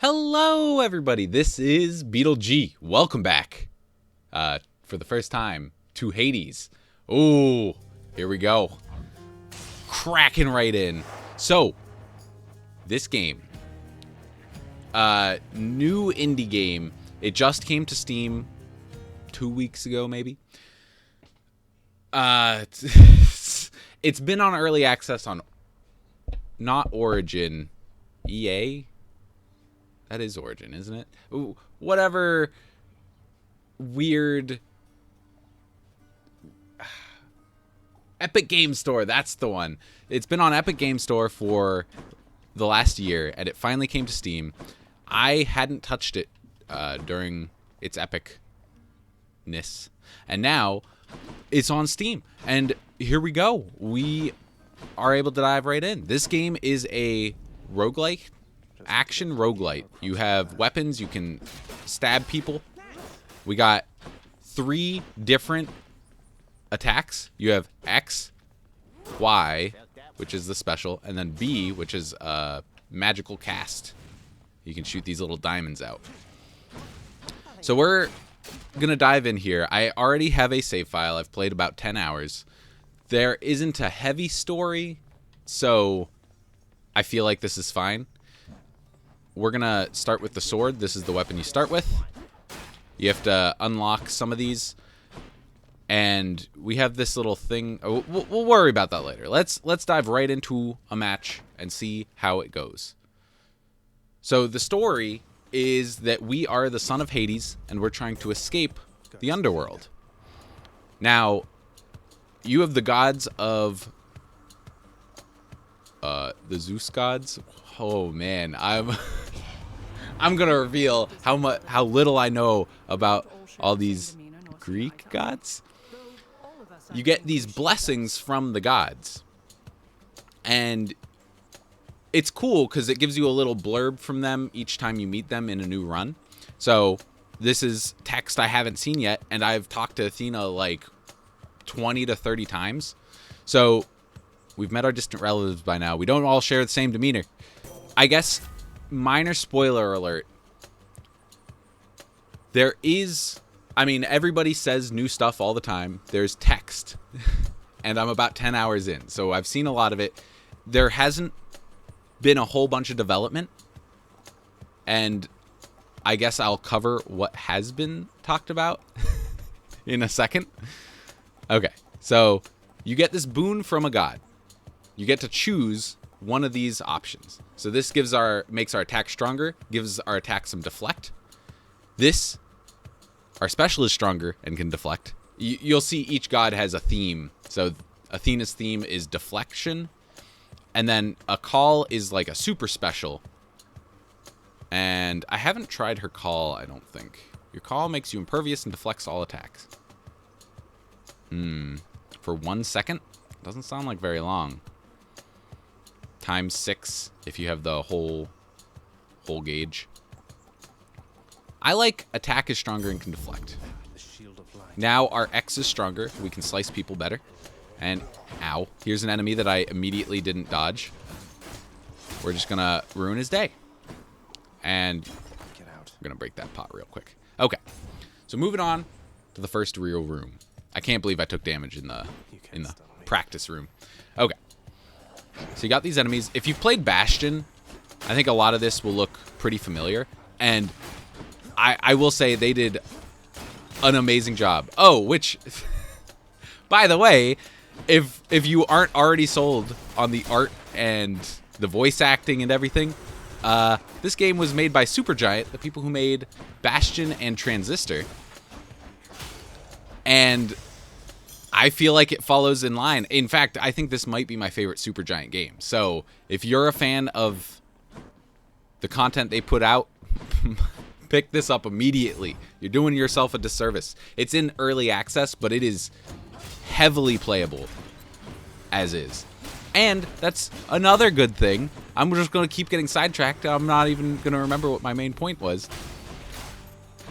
Hello, everybody. This is BeetleG. Welcome back for the first time to Hades. Oh, here we go. Cracking right in. So, this game, new indie game. It just came to Steam 2 weeks ago, maybe. It's been on early access on not Origin, EA. That is Origin, isn't it? Ooh, whatever weird Epic Game Store, that's the one. It's been on Epic Game Store for the last year, and it finally came to Steam. I hadn't touched it during its epicness, and now it's on Steam. And here we go. We are able to dive right in. This game is a roguelike. Action roguelite. You have weapons, you can stab people. We got 3 different attacks. You have X, Y, which is the special, and then B, which is a magical cast. You can shoot these little diamonds out. So we're gonna dive in here. I already have a save file. I've played about 10 hours. There isn't a heavy story, so I feel like this is fine. We're going to start with the sword. This is the weapon you start with. You have to unlock some of these. And we have this little thing. Oh, we'll worry about that later. Let's dive right into a match and see how it goes. So the story is that we are the son of Hades, and we're trying to escape the underworld. Now, you have the gods of the Zeus gods. Oh man, I'm gonna reveal how little I know about all these Greek gods. You get these blessings from the gods, and it's cool because it gives you a little blurb from them each time you meet them in a new run. So this is text I haven't seen yet, and I've talked to Athena like 20 to 30 times. So we've met our distant relatives by now. We don't all share the same demeanor. I guess, minor spoiler alert. There is, I mean, everybody says new stuff all the time. There's text. And I'm about 10 hours in, so I've seen a lot of it. There hasn't been a whole bunch of development. And I guess I'll cover what has been talked about in a second. Okay, so you get this boon from a god. You get to choose one of these options. So this makes our attack stronger, gives our attack some deflect. This, our special is stronger and can deflect. You'll see each god has a theme. So Athena's theme is deflection. And then a call is like a super special. And I haven't tried her call, I don't think. Your call makes you impervious and deflects all attacks. For 1 second? Doesn't sound like very long. Times 6 if you have the whole gauge. I like attack is stronger and can deflect. Now our X is stronger. We can slice people better. And ow, here's an enemy that I immediately didn't dodge. We're just gonna ruin his day. And I'm gonna break that pot real quick. Okay, so moving on to the first real room. I can't believe I took damage in the practice room. Okay. So you got these enemies. If you've played Bastion, I think a lot of this will look pretty familiar. And I will say they did an amazing job. Oh, which, by the way, if you aren't already sold on the art and the voice acting and everything, this game was made by Supergiant, the people who made Bastion and Transistor. And I feel like it follows in line. In fact, I think this might be my favorite Supergiant game. So if you're a fan of the content they put out, pick this up immediately. You're doing yourself a disservice. It's in early access, but it is heavily playable as is. And that's another good thing. I'm just going to keep getting sidetracked. I'm not even going to remember what my main point was.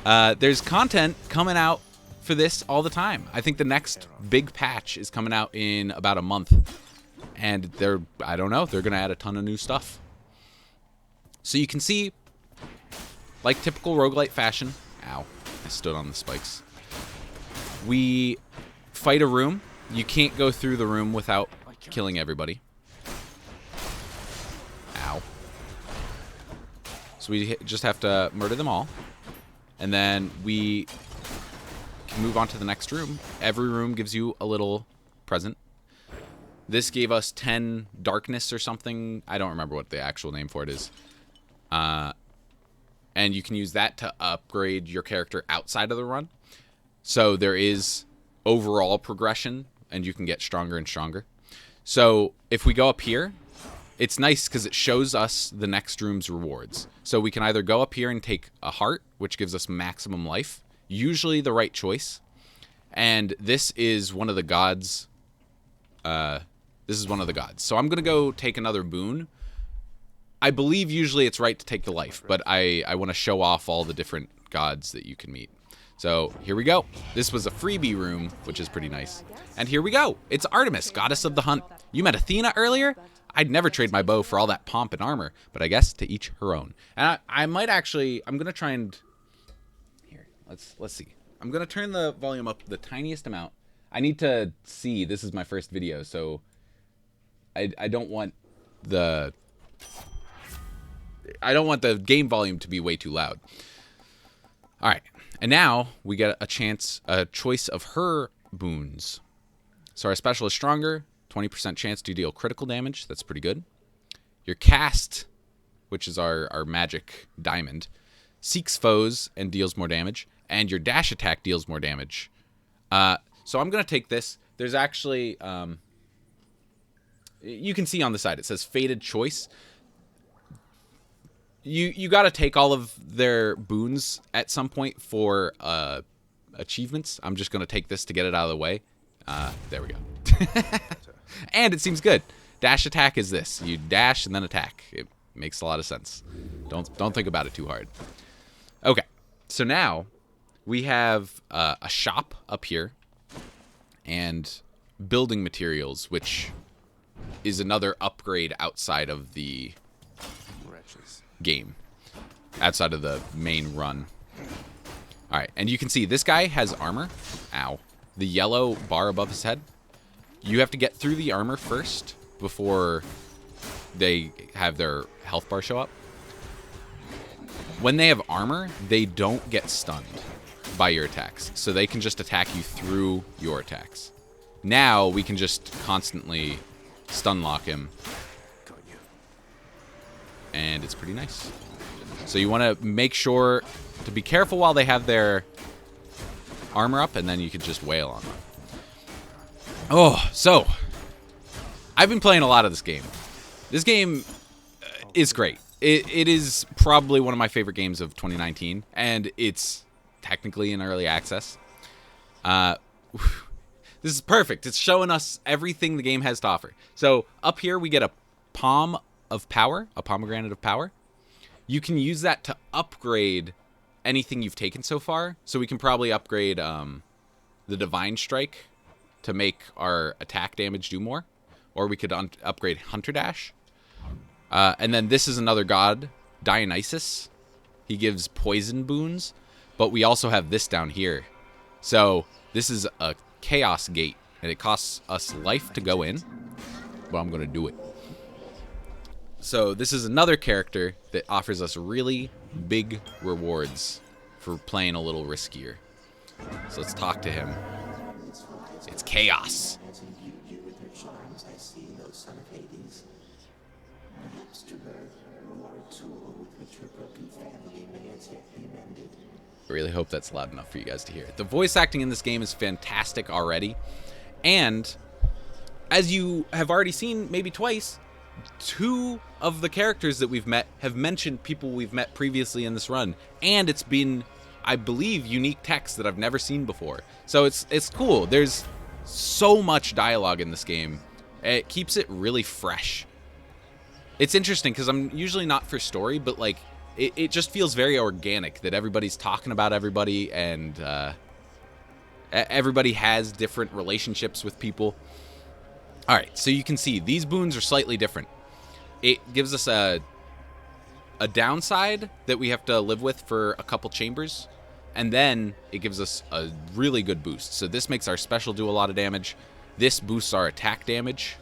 There's content coming out for this all the time. I think the next big patch is coming out in about a month. And I don't know, they're going to add a ton of new stuff. So you can see like typical roguelite fashion, ow, I stood on the spikes. We fight a room. You can't go through the room without killing everybody. Ow. So we just have to murder them all. And then we can move on to the next room. Every room gives you a little present. This gave us 10 darkness or something. I don't remember what the actual name for it is. And you can use that to upgrade your character outside of the run. So there is overall progression, and you can get stronger and stronger. So if we go up here, it's nice because it shows us the next room's rewards. So we can either go up here and take a heart, which gives us maximum life, usually the right choice. And this is one of the gods. So I'm going to go take another boon. I believe usually it's right to take the life, but I want to show off all the different gods that you can meet. So here we go. This was a freebie room, which is pretty nice. And here we go. It's Artemis, goddess of the hunt. You met Athena earlier? I'd never trade my bow for all that pomp and armor, but I guess to each her own. And I might actually, I'm going to try and, here, let's see. I'm going to turn the volume up the tiniest amount. I need to see, this is my first video, so I don't want the game volume to be way too loud. All right, and now we get a choice of her boons. So our special is stronger, 20% chance to deal critical damage. That's pretty good. Your cast, which is our magic diamond, seeks foes and deals more damage, and your dash attack deals more damage. So I'm gonna take this. There's actually, you can see on the side it says fated choice. You got to take all of their boons at some point for achievements. I'm just going to take this to get it out of the way. There we go. And it seems good. Dash attack is this. You dash and then attack. It makes a lot of sense. Don't think about it too hard. Okay. So now we have a shop up here and building materials, which is another upgrade outside of the game, outside of the main run. All right, and you can see this guy has armor. Ow. The yellow bar above his head. You have to get through the armor first before they have their health bar show up. When they have armor, they don't get stunned by your attacks, so they can just attack you through your attacks. Now we can just constantly stun lock him, and it's pretty nice. So you want to make sure to be careful while they have their armor up, and then you can just wail on them. Oh, so I've been playing a lot of this game. This game is great. It is probably one of my favorite games of 2019, and it's technically in early access. This is perfect. It's showing us everything the game has to offer. So up here we get a palm of power, a pomegranate of power. You can use that to upgrade anything you've taken so far. So we can probably upgrade the divine strike to make our attack damage do more, or we could upgrade hunter dash. And then this is another god, Dionysus. He gives poison boons, but we also have this down here. So this is a chaos gate, and it costs us life to go in, but I'm going to do it. So this is another character that offers us really big rewards for playing a little riskier. So let's talk to him. It's Chaos. I really hope that's loud enough for you guys to hear. The voice acting in this game is fantastic already. And as you have already seen maybe twice, 2 of the characters that we've met have mentioned people we've met previously in this run. And it's been, I believe, unique text that I've never seen before. So it's cool. There's so much dialogue in this game. It keeps it really fresh. It's interesting because I'm usually not for story, but like it just feels very organic that everybody's talking about everybody, and everybody has different relationships with people. All right, so you can see these boons are slightly different. It gives us a a downside that we have to live with for a couple chambers, and then it gives us a really good boost. So this makes our special do a lot of damage. This boosts our attack damage,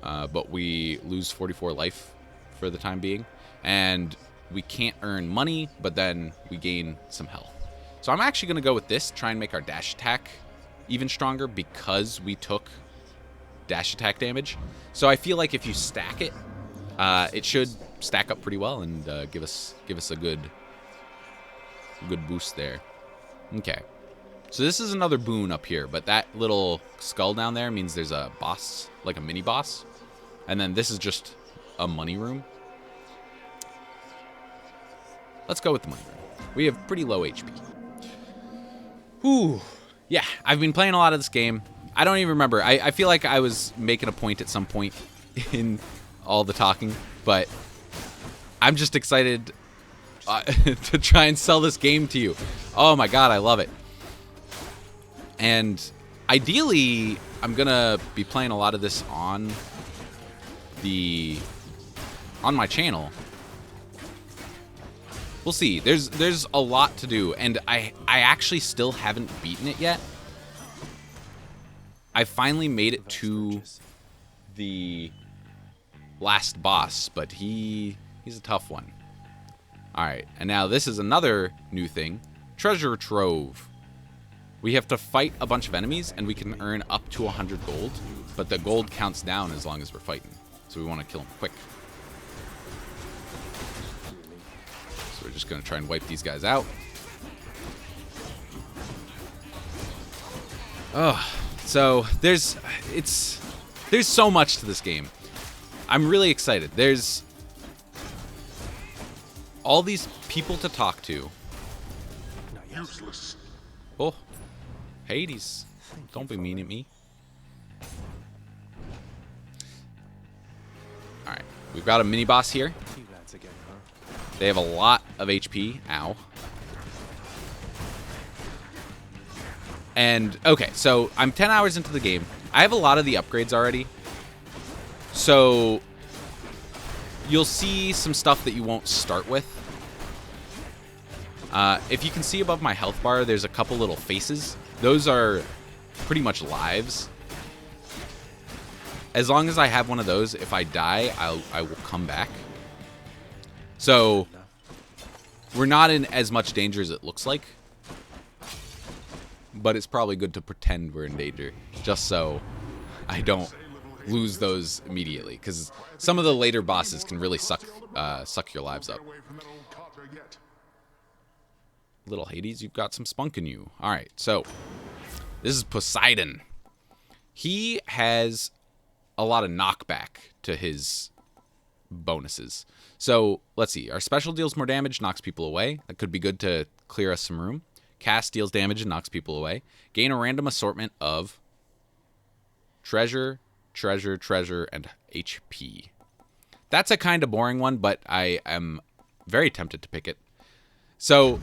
but we lose 44 life for the time being. And we can't earn money, but then we gain some health. So I'm actually going to go with this, try and make our dash attack even stronger because we took dash attack damage. So I feel like if you stack it, it should stack up pretty well and give us a good boost there. Okay. So this is another boon up here, but that little skull down there means there's a boss, like a mini boss. And then this is just a money room. Let's go with the money room. We have pretty low HP. Whew. Yeah, I've been playing a lot of this game. I don't even remember. I feel like I was making a point at some point in all the talking, but I'm just excited to try and sell this game to you. Oh my god, I love it. And ideally, I'm gonna be playing a lot of this on my channel. We'll see. There's a lot to do, and I actually still haven't beaten it yet. I finally made it to the last boss, but he's a tough one. Alright, and now this is another new thing. Treasure Trove. We have to fight a bunch of enemies, and we can earn up to 100 gold, but the gold counts down as long as we're fighting. So we want to kill them quick. So we're just going to try and wipe these guys out. Oh, so there's so much to this game. I'm really excited. There's all these people to talk to. Useless. Oh, Hades, don't be mean at me. All right, we've got a mini boss here. They have a lot of HP. Ow. And, okay, so I'm 10 hours into the game. I have a lot of the upgrades already. So, you'll see some stuff that you won't start with. If you can see above my health bar, there's a couple little faces. Those are pretty much lives. As long as I have one of those, if I die, I will come back. So, we're not in as much danger as it looks like. But it's probably good to pretend we're in danger, just so I don't lose those immediately. Because some of the later bosses can really suck your lives up. Little Hades, you've got some spunk in you. Alright, so this is Poseidon. He has a lot of knockback to his bonuses. So, let's see. Our special deals more damage, knocks people away. That could be good to clear us some room. Cast deals damage and knocks people away. Gain a random assortment of treasure, and HP. That's a kind of boring one, but I am very tempted to pick it. So,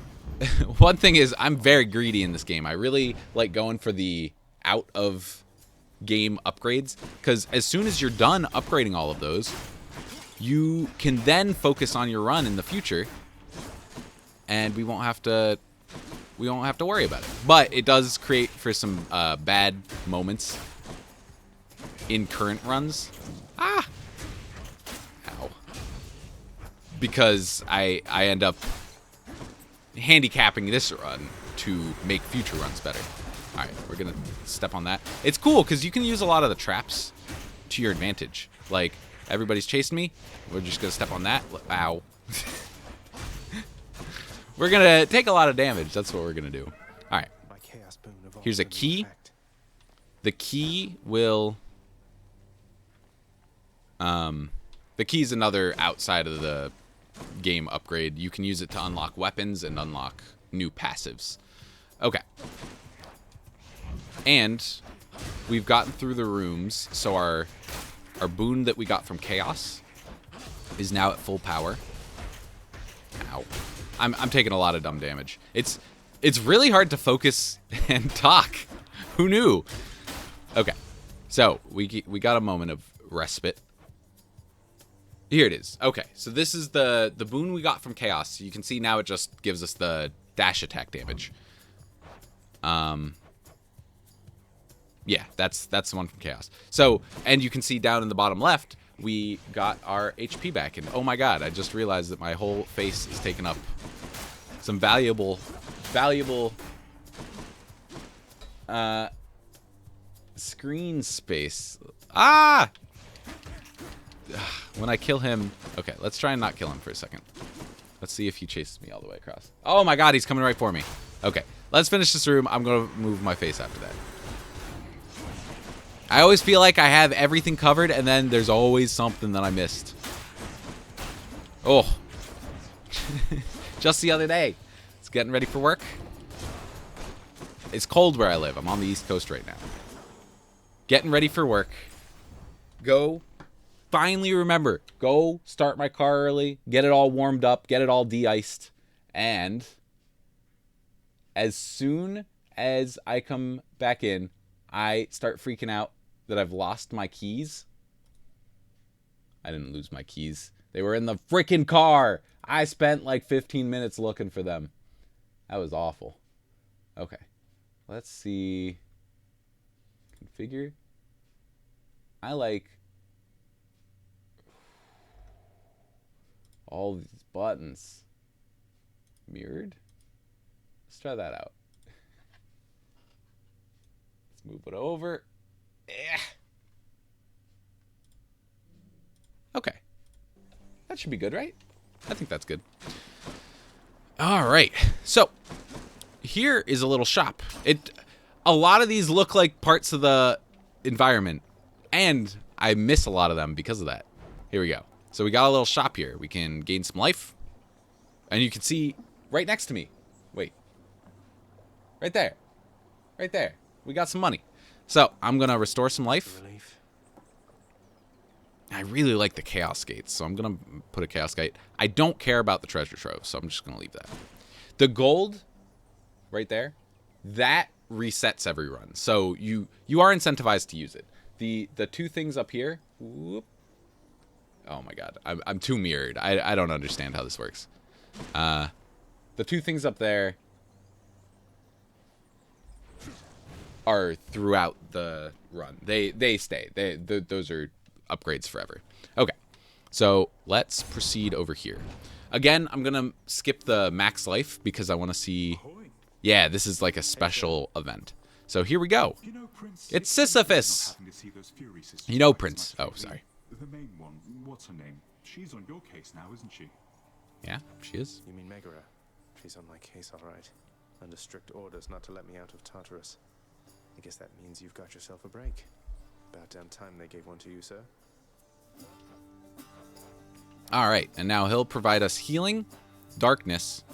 one thing is, I'm very greedy in this game. I really like going for the out-of-game upgrades, because as soon as you're done upgrading all of those, you can then focus on your run in the future, and we won't have to worry about it. But it does create for some bad moments in current runs. Ah! Ow. Because I end up handicapping this run to make future runs better. Alright, we're going to step on that. It's cool because you can use a lot of the traps to your advantage. Like, everybody's chasing me. We're just going to step on that. Ow. We're going to take a lot of damage. That's what we're going to do. All right. Here's a key. The key will... the key is another outside of the game upgrade. You can use it to unlock weapons and unlock new passives. Okay. And we've gotten through the rooms, so our boon that we got from Chaos is now at full power. Ow. I'm taking a lot of dumb damage. It's really hard to focus and talk. Who knew? Okay. So, we got a moment of respite. Here it is. Okay, so this is the boon we got from Chaos. You can see now it just gives us the dash attack damage. Yeah, that's the one from Chaos. So, and you can see down in the bottom left, we got our HP back. And oh my god, I just realized that my whole face is taken up. Some valuable screen space. Ah! When I kill him... Okay, let's try and not kill him for a second. Let's see if he chases me all the way across. Oh my god, he's coming right for me. Okay, let's finish this room. I'm going to move my face after that. I always feel like I have everything covered, and then there's always something that I missed. Oh. Just the other day. It's getting ready for work. It's cold where I live. I'm on the East Coast right now. Getting ready for work. Go. Finally remember. Go start my car early. Get it all warmed up. Get it all de-iced. And as soon as I come back in, I start freaking out that I've lost my keys. I didn't lose my keys. They were in the freaking car. I spent like 15 minutes looking for them. That was awful. Okay. Let's see. Configure. I like all these buttons. Mirrored? Let's try that out. Let's move it over. Okay. That should be good, right? I think that's good. All right. So, here is a little shop. A lot of these look like parts of the environment, and I miss a lot of them because of that. Here we go. So we got a little shop here. We can gain some life, and you can see right next to me. Wait. Right there. Right there. We got some money. So I'm going to restore some life. I really like the Chaos Gates, so I'm going to put a Chaos Gate. I don't care about the treasure trove, so I'm just going to leave that. The gold right there, that resets every run. So you are incentivized to use it. The two things up here, whoop. Oh my god, I'm too mirrored. I don't understand how this works. The two things up there are throughout the run. They stay. Those are upgrades forever. Okay, so let's proceed over here. Again, I'm gonna skip the max life because I want to see. Yeah, this is like a special event. So here we go. It's Sisyphus. You know Prince. Oh, sorry. The main one, what's her name? She's on your case now, isn't she? Yeah, she is. You mean Megara? She's on my case, all right. Under strict orders not to let me out of Tartarus. I guess that means you've got yourself a break. About damn time they gave one to you, sir. All right, and now he'll provide us healing, darkness.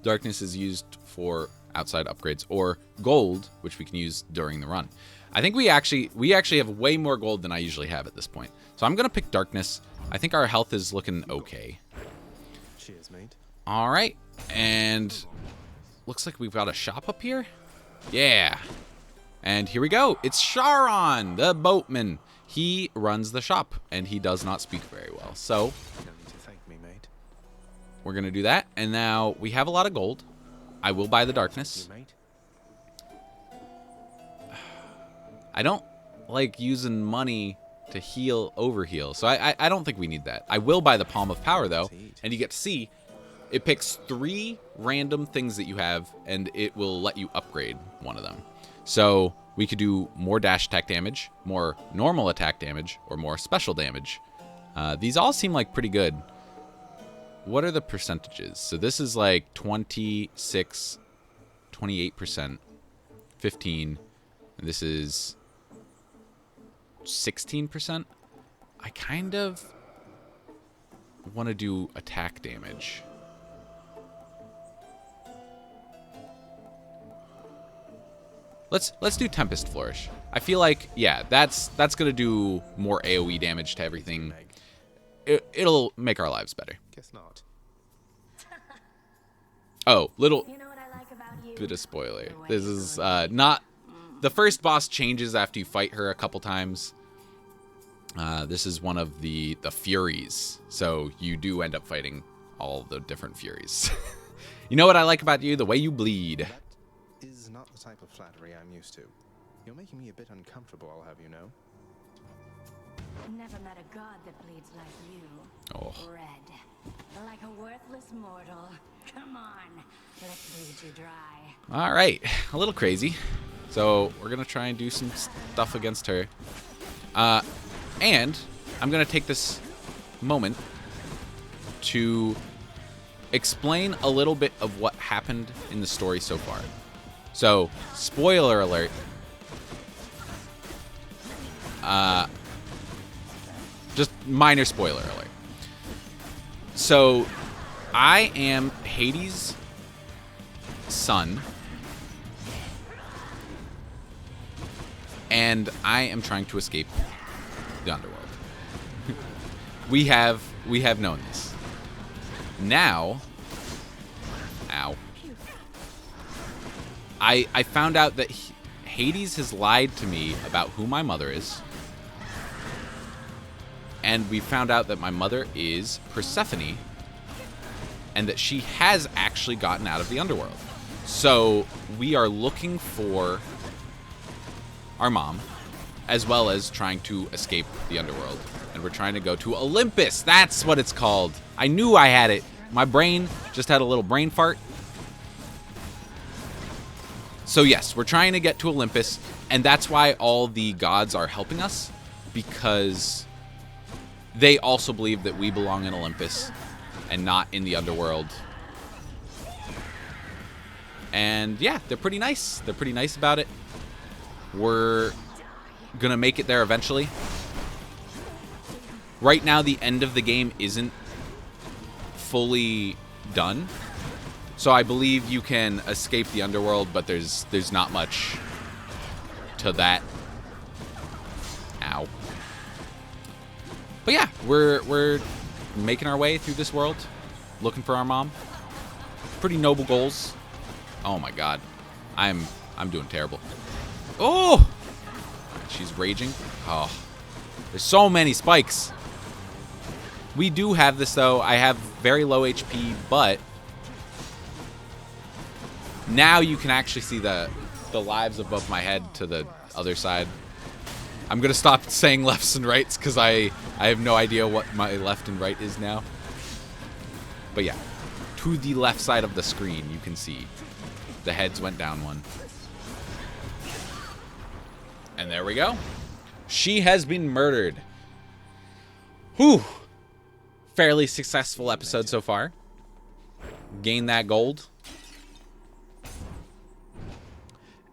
Darkness is used for outside upgrades, or gold, which we can use during the run. I think we actually have way more gold than I usually have at this point. So I'm gonna pick darkness. I think our health is looking okay. Cheers, mate. All right, and looks like we've got a shop up here. Yeah, and here we go. It's Sharon, the boatman. He runs the shop, and he does not speak very well. So You don't need to thank me, mate. we're gonna do that. And now we have a lot of gold. I will buy the darkness. You, mate? I don't like using money to heal overheal, so I don't think we need that. I will buy the Palm of Power, though, and you get to see it picks 3 random things that you have, and it will let you upgrade one of them. So we could do more dash attack damage, more normal attack damage, or more special damage. These all seem like pretty good. What are the percentages? So this is like 26, 28%, 15, and this is 16%. I kind of want to do attack damage. Let's do Tempest Flourish. I feel like, yeah, that's gonna do more AoE damage to everything. It'll make our lives better. Guess not. Oh, little You know what I like about you? bit of spoiler. This is not the first boss changes after you fight her a couple times. This is one of the Furies. So you do end up fighting all the different Furies. You know what I like about you? The way you bleed. That is not the type of flattery I'm used to. You're making me a bit uncomfortable, I'll have you know. Never met a god that bleeds like you. Oh. Red. Like a worthless mortal. Come on. Let's bleed you dry. All right. A little crazy. So we're going to try and do some stuff against her. And I'm going to take this moment to explain a little bit of what happened in the story so far. So, spoiler alert. Just minor spoiler alert. So, I am Hades' son. And I am trying to escape the underworld. we have known this. Now, ow. I found out that Hades has lied to me about who my mother is. And we found out that my mother is Persephone. And that she has actually gotten out of the underworld. So, we are looking for our mom, as well as trying to escape the underworld. And we're trying to go to Olympus. That's what it's called. I knew I had it. My brain just had a little brain fart. So yes, we're trying to get to Olympus, and that's why all the gods are helping us, because they also believe that we belong in Olympus and not in the underworld. And yeah, they're pretty nice. They're pretty nice about it. We're gonna make it there eventually. Right now, the end of the game isn't fully done. So I believe you can escape the underworld, but there's not much to that. Ow. But yeah, we're making our way through this world, looking for our mom. Pretty noble goals. Oh my god. I'm doing terrible. Oh! She's raging. Oh. There's so many spikes. We do have this, though. I have very low HP, but now you can actually see the lives above my head to the other side. I'm going to stop saying lefts and rights because I have no idea what my left and right is now. But yeah, to the left side of the screen, you can see the heads went down one. And there we go. She has been murdered. Whew. Fairly successful episode so far. Gain that gold.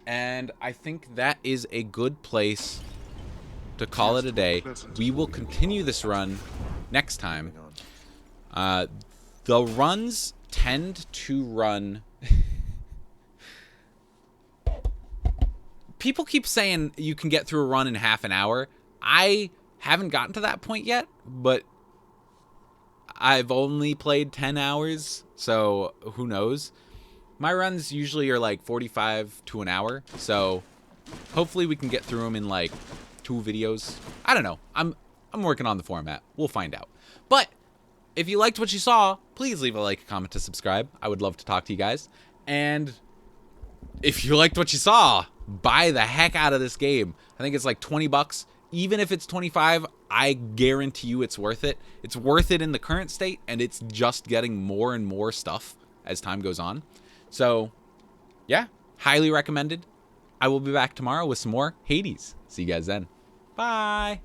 And I think that is a good place to call it a day. We will continue this run next time. The runs tend to run... People keep saying you can get through a run in half an hour. I haven't gotten to that point yet, but I've only played 10 hours, so who knows? My runs usually are like 45 to an hour, so hopefully we can get through them in like 2 videos. I don't know. I'm working on the format. We'll find out. But if you liked what you saw, please leave a like, a comment, to subscribe. I would love to talk to you guys. And if you liked what you saw, buy the heck out of this game. I think it's like 20 bucks. Even if it's 25, I guarantee you it's worth it. It's worth it in the current state, and it's just getting more and more stuff as time goes on. So, yeah, highly recommended. I will be back tomorrow with some more Hades. See you guys then. Bye.